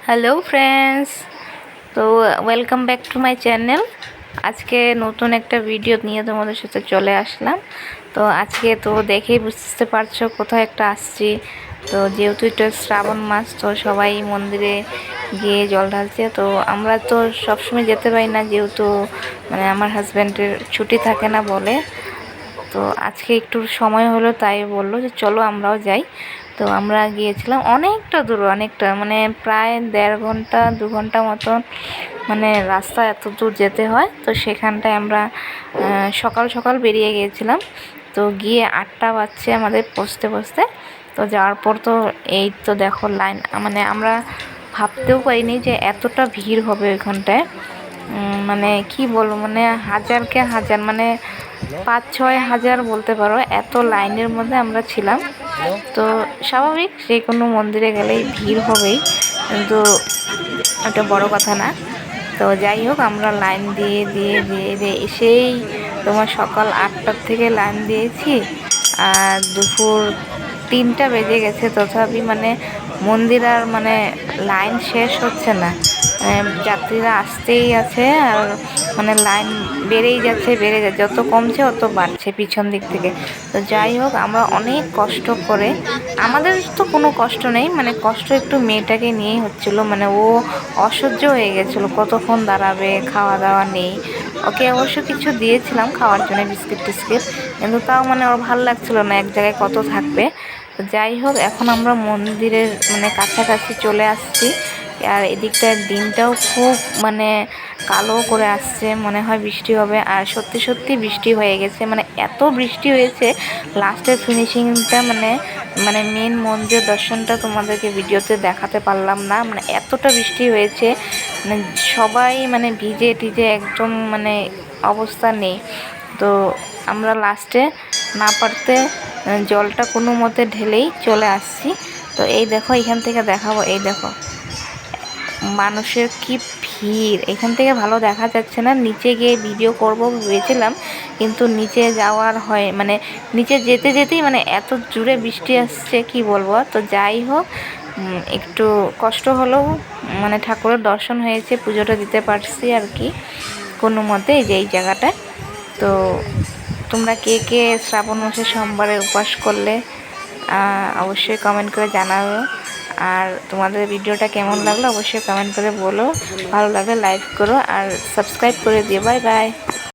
Hello friends, তো welcome back to my channel. আজকে নতুন একটা ভিডিও নিয়ে তোমাদের সাথে চলে আসলাম। তো আজকে তো দেখেই বুঝতে পারছো কোথাও একটা আসছি। তো যেহেতু এটা শ্রাবণ মাস, তো সবাই মন্দিরে গিয়ে জল ঢালছে। তো আমরা তো সবসময় যেতে পারি না, যেহেতু আমার হাজব্যান্ডের ছুটি থাকে না বলে। তো আজকে একটু সময় হলো, তাই বললো যে চলো আমরাও যাই। তো আমরা গিয়েছিলাম অনেকটা দূর, অনেকটা প্রায় 1.5 ঘন্টা 2 ঘন্টা মতন রাস্তা, এত দূর যেতে হয়। তো সেখানটায় আমরা সকাল সকাল বেরিয়ে গিয়েছিলাম। তো গিয়ে 8টা বাজছে আমাদের পৌঁছতে পৌঁছতে। তো যাওয়ার পর তো এই তো দেখো লাইন, আমরা ভাবতেও পারিনি যে এতটা ভিড় হবে ওইখানটায়। কি বলবো, হাজারকে হাজার, 5-6 হাজার বলতে পারো, এত লাইনের মধ্যে আমরা ছিলাম। তো স্বাভাবিক, যে কোনো মন্দিরে গেলেই ভিড় হবেই, কিন্তু এটা বড় কথা না। তো যাই হোক, আমরা লাইন দিয়ে দিয়ে দিয়ে দিয়ে সেই তোমার সকাল 8টার থেকে লাইন দিয়েছি, আর দুপুর 3টা বেজে গেছে। তথাপি মন্দির আর লাইন শেষ হচ্ছে না। যাত্রীরা আসতেই আছে, আর লাইন বেড়েই যাচ্ছে বেড়ে যাচ্ছে, যত কমছে অত বাড়ছে পিছন দিক থেকে। তো যাই হোক, আমরা অনেক কষ্ট করে, আমাদের তো কোনো কষ্ট নেই, কষ্ট একটু মেয়েটাকে নিয়েই হচ্ছিলো। ও অসহ্য হয়ে গেছিলো, কতক্ষণ দাঁড়াবে, খাওয়া দাওয়া নেই। ওকে অবশ্য কিছু দিয়েছিলাম খাওয়ার জন্য, বিস্কিট টিস্কিট, কিন্তু তাও ওর ভালো লাগছিলো না, এক জায়গায় কত থাকবে। তো যাই হোক, এখন আমরা মন্দিরের কাছাকাছি চলে আসছি। আর এদিকটার দিনটাও খুব কালো করে আসছে, মনে হয় বৃষ্টি হবে। আর সত্যি সত্যি বৃষ্টি হয়ে গেছে, এত বৃষ্টি হয়েছে। লাস্টের ফিনিশিংটা মেন মন্দির দর্শনটা তোমাদেরকে ভিডিওতে দেখাতে পারলাম না, এতটা বৃষ্টি হয়েছে। সবাই ভিজে টিজে একদম অবস্থা নেই। তো আমরা লাস্টে না পারতে জলটা কোনো মতে ঢেলেই চলে আসছি। তো এই দেখো, এখান থেকে দেখাবো, এই দেখো মানুষের কি ভিড়। এখান থেকে ভালো দেখা যাচ্ছে না, নিচে গিয়ে ভিডিও করব ভেবেছিলাম, কিন্তু নিচে যাওয়ার হয় নিচে যেতে যেতেই এত জোরে বৃষ্টি আসছে, কি বলবো। তো যাই হোক, একটু কষ্ট হলেও ঠাকুরের দর্শন হয়েছে, পুজোটা দিতে পারছি আর কি কোনো মতে, এই যে এই জায়গাটায়। তো তোমরা কে কে শ্রাবণ মাসে সোমবারের উপবাস করলে অবশ্যই কমেন্ট করে জানাবে। আর তোমাদের ভিডিওটা কেমন লাগলো অবশ্যই কমেন্ট করে বলো। ভালো লাগলে লাইক করো আর সাবস্ক্রাইব করে দিও। Bye bye.